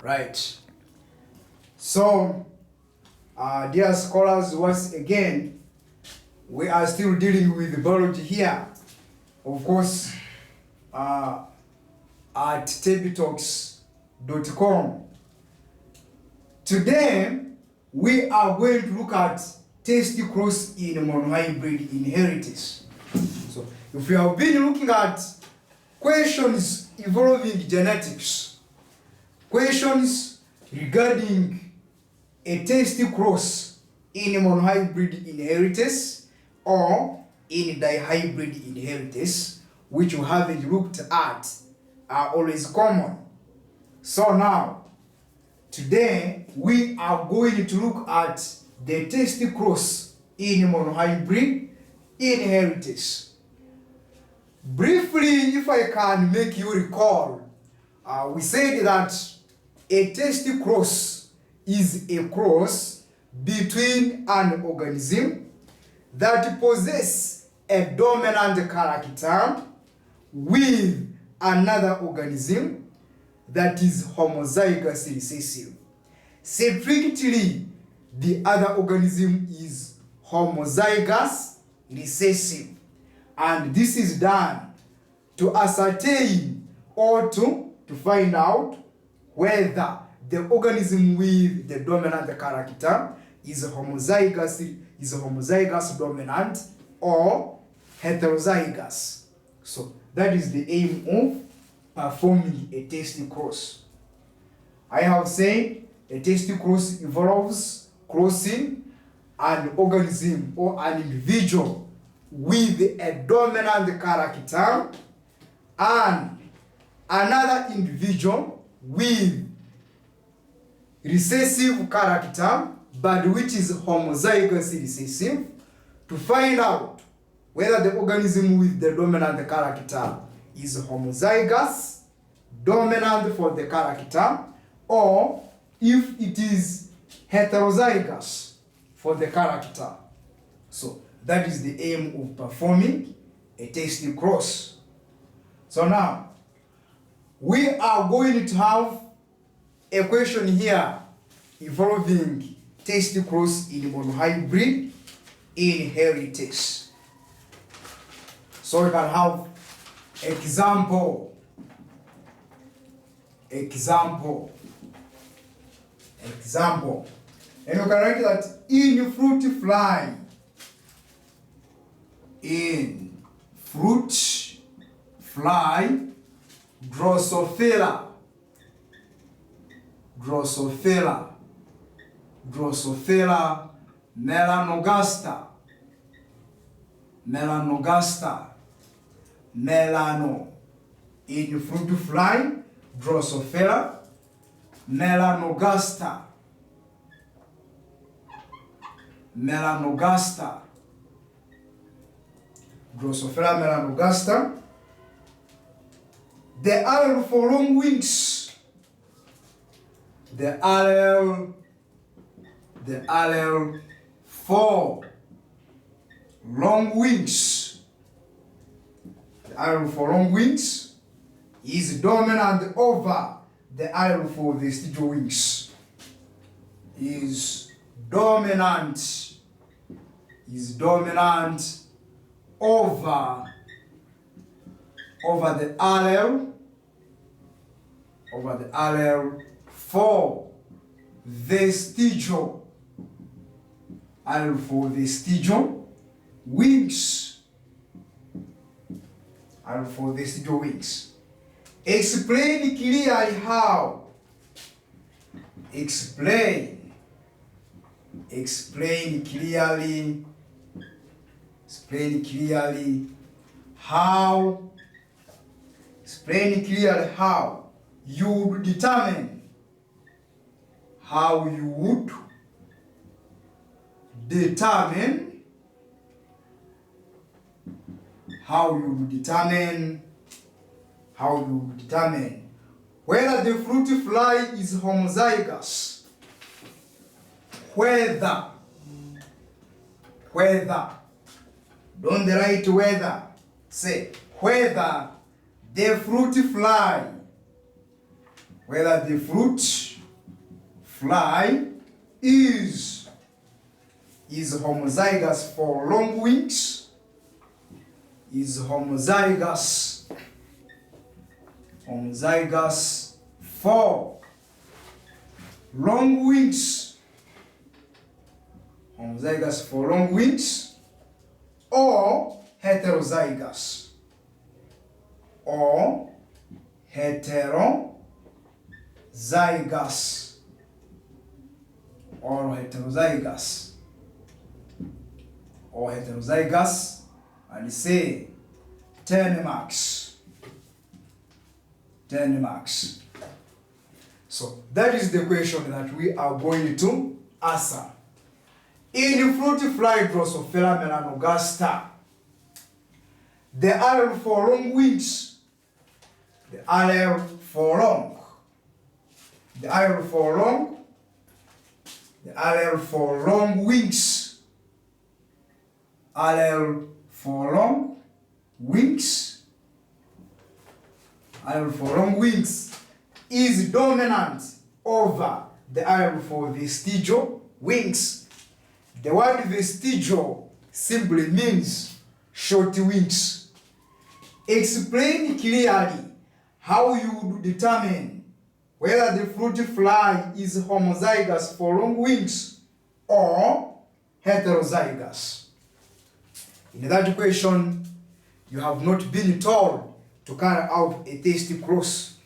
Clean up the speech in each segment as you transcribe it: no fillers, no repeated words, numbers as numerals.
Right. So, dear scholars, once again, we are still dealing with biology here. Of course, at tabletalks.com. Today, we are going to look at test cross in monohybrid inheritance. So, if we have been looking at questions involving genetics, questions regarding a test cross in monohybrid inheritance or in dihybrid inheritance, which we haven't looked at, are always common. So now, today we are going to look at the test cross in monohybrid inheritance. Briefly, if I can make you recall, we said that a test cross is a cross between an organism that possesses a dominant character with another organism that is homozygous recessive. Strictly, the other organism is homozygous recessive, and this is done to ascertain or to find out whether the organism with the dominant character is homozygous dominant or heterozygous. So that is the aim of performing a test cross. I have said a test cross involves crossing an organism or an individual with a dominant character and another individual with recessive character but which is homozygous recessive, to find out whether the organism with the dominant character is homozygous dominant for the character or if it is heterozygous for the character. So that is the aim of performing a test cross. So now, we are going to have a question here involving test cross in monohybrid inheritance. So we can have example. And you can write that in fruit fly, Drosophila, melanogaster, melano. In fruit fly, Drosophila, melanogaster, Drosophila melanogaster. The allele for long wings. The allele for long wings. The allele for long wings is dominant over the allele for vestigial wings. Is dominant over the allele for vestigial wings. Explain clearly how. Explain clearly how you would determine whether the fruit fly is homozygous. Whether. Don't write whether. Say whether the fruit fly, whether the fruit fly is homozygous for long wings, is homozygous for long wings, homozygous for long wings, or heterozygous, or heterozygous, or heterozygous, or heterozygous, and say 10 marks. 10 marks. So that is the question that we are going to answer. In fruit fly Drosophila melanogaster, the allele for long wings, the allele for long, the allele for long, the allele for long wings, allele for long wings, allele for long wings is dominant over the allele for vestigial wings. The word vestigial simply means short wings. Explain clearly how you would determine whether the fruit fly is homozygous for long wings or heterozygous. In that question, you have not been told to carry out a test cross,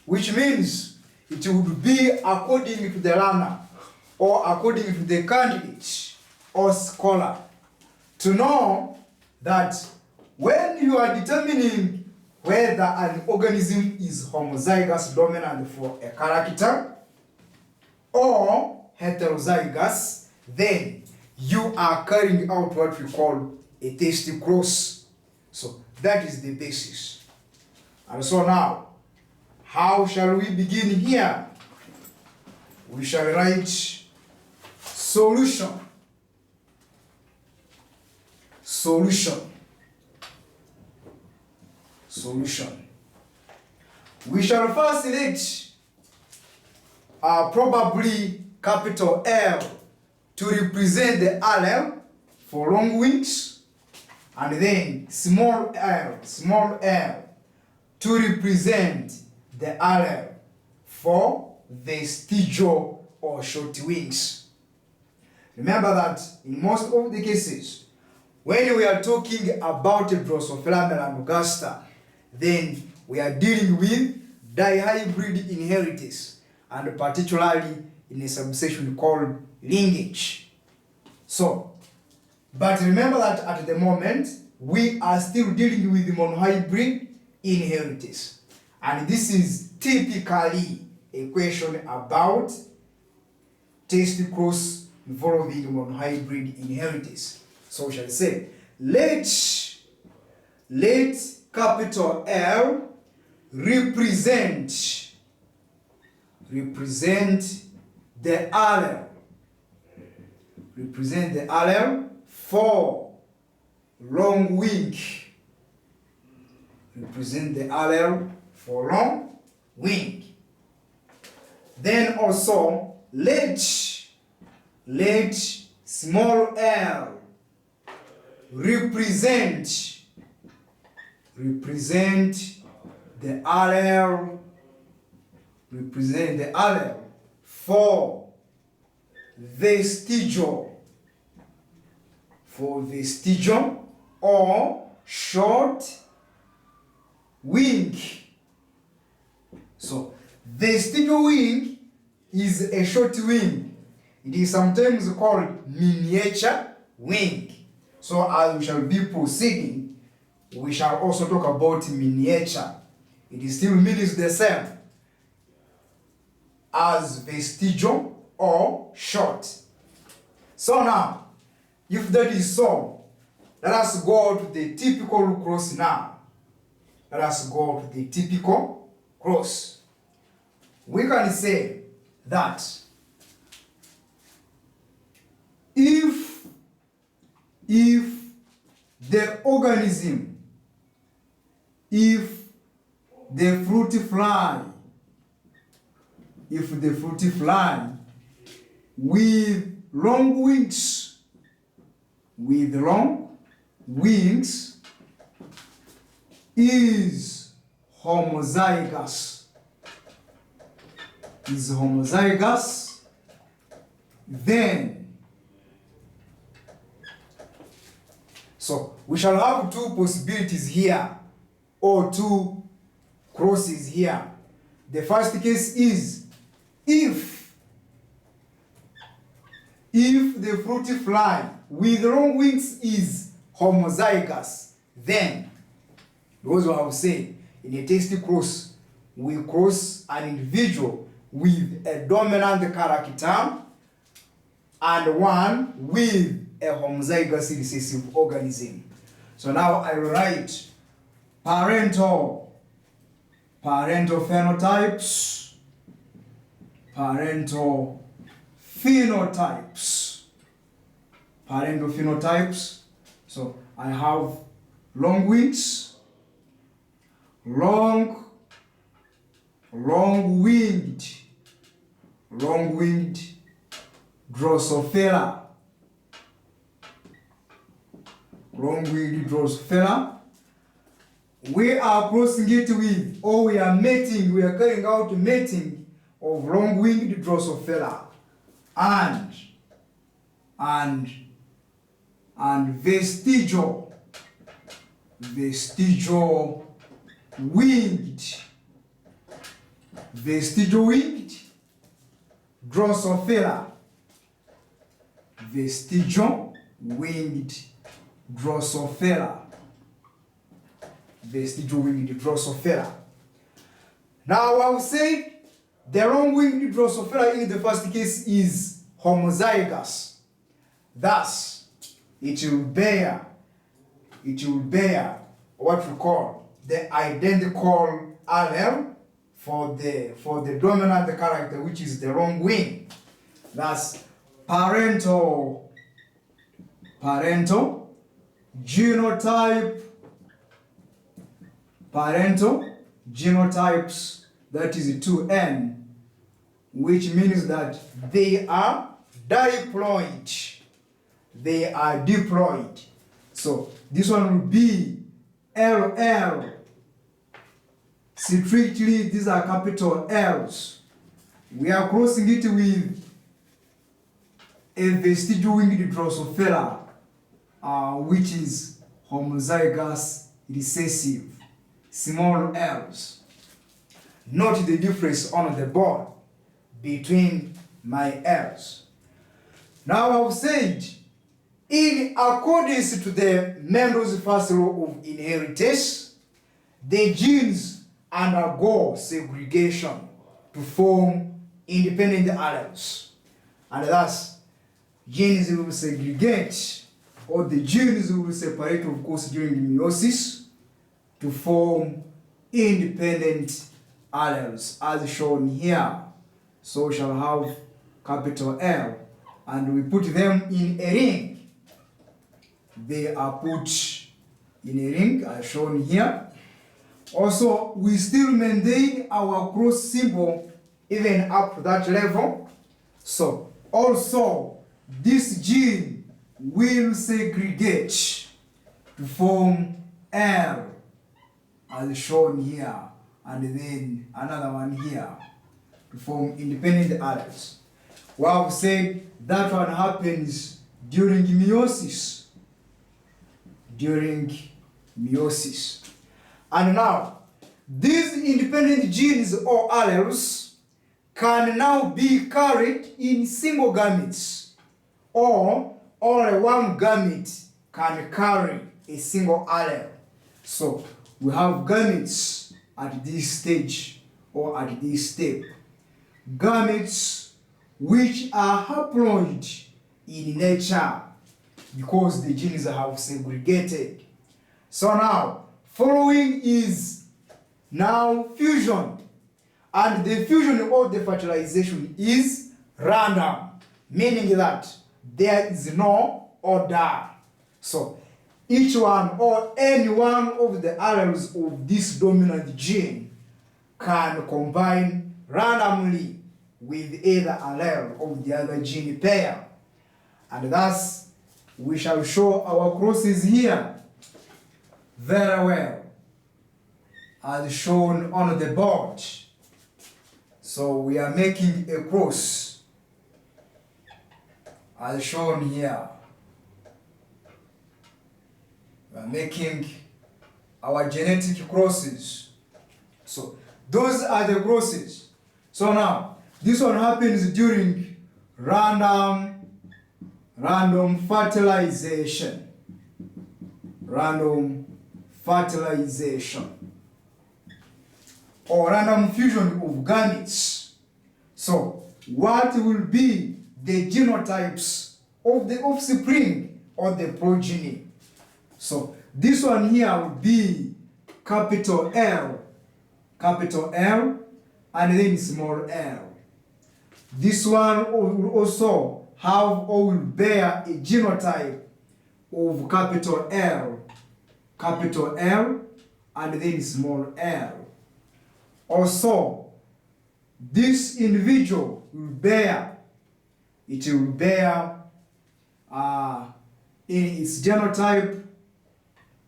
which means it would be according to the learner or according to the candidate or scholar to know that when you are determining whether an organism is homozygous dominant for a character or heterozygous, then you are carrying out what we call a test cross. So that is the basis. And so now, how shall we begin here? We shall write solution. We shall first select probably capital L to represent the allele for long wings, and then small l to represent the allele for vestigial or short wings. Remember that in most of the cases, when we are talking about a Drosophila melanogaster, then we are dealing with dihybrid inheritance, and particularly in a subsection called lineage. So, but remember that at the moment, we are still dealing with monohybrid inheritance. And this is typically a question about test cross involving monohybrid inheritance. So we shall say, let capital L represent the allele for long wing. Represent the allele for long wing. Then also let small l represent the allele for vestigial or short wing. So vestigial wing is a short wing. It is sometimes called miniature wing. So as we shall be proceeding, we shall also talk about miniature. It still means the same as vestigial or short. So now, if that is so, let us go to the typical cross now. Let us go to the typical cross. We can say that if the organism, if the fruit fly with long wings, is homozygous. Then, so we shall have two possibilities here, or two crosses here. The first case is if the fruit fly with long wings is homozygous, then, because we have said in a test cross, we cross an individual with a dominant character and one with a homozygous recessive organism. So now I will write parental phenotypes, parental phenotypes. So I have long wings, long-winged Drosophila. Long-winged Drosophila. We are crossing it with, or we are mating, we are carrying out mating of long-winged Drosophila and vestigial winged Drosophila. Vestigial winged Drosophila. Now I will say the long-winged Drosophila in the first case is homozygous. Thus, it will bear what we call the identical allele for the dominant character, which is the long wing. Thus, parental genotypes, that is 2N, which means that they are diploid. So this one will be LL. Strictly, these are capital L's. We are crossing it with a vestigial winged Drosophila, which is homozygous recessive, small L's. Note the difference on the board between my L's. Now I've said, in accordance to the Mendel's first law of inheritance, the genes undergo segregation to form independent alleles. And thus, genes will segregate, or the genes will separate, of course, during meiosis to form independent alleles, as shown here. So we shall have capital L, and we put them in a ring. They are put in a ring, as shown here. Also, we still maintain our cross symbol even up to that level. So, also, this gene will segregate to form L, as shown here, and then another one here to form independent alleles. We have said that one happens during meiosis. And now, these independent genes or alleles can now be carried in single gametes, or only one gamete can carry a single allele. So we have gametes at this stage or at this step. Gametes which are haploid in nature because the genes have segregated. So now, following is now fusion, and the fusion or the fertilization is random, meaning that there is no order. So each one or any one of the alleles of this dominant gene can combine randomly with either allele of the other gene pair. And thus, we shall show our crosses here very well, as shown on the board. So we are making a cross, as shown here. We are making our genetic crosses. So those are the crosses. So now, this one happens during random fertilization. Random fertilization. Or random fusion of gametes. So, what will be the genotypes of the offspring or the progeny? So, this one here will be capital L, and then small l. This one will also have or will bear a genotype of capital L, and then small l. Also, this individual will bear, in its genotype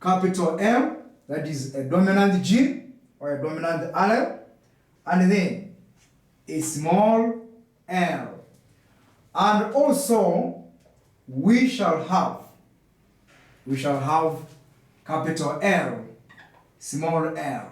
capital M, that is a dominant gene or a dominant allele, and then a small l. And also, we shall have capital L, small l.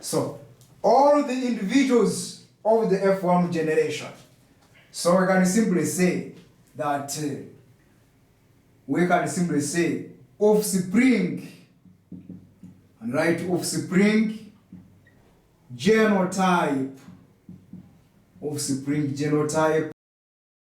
So, all the individuals of the F1 generation. So we can simply say that offspring, and write offspring genotype,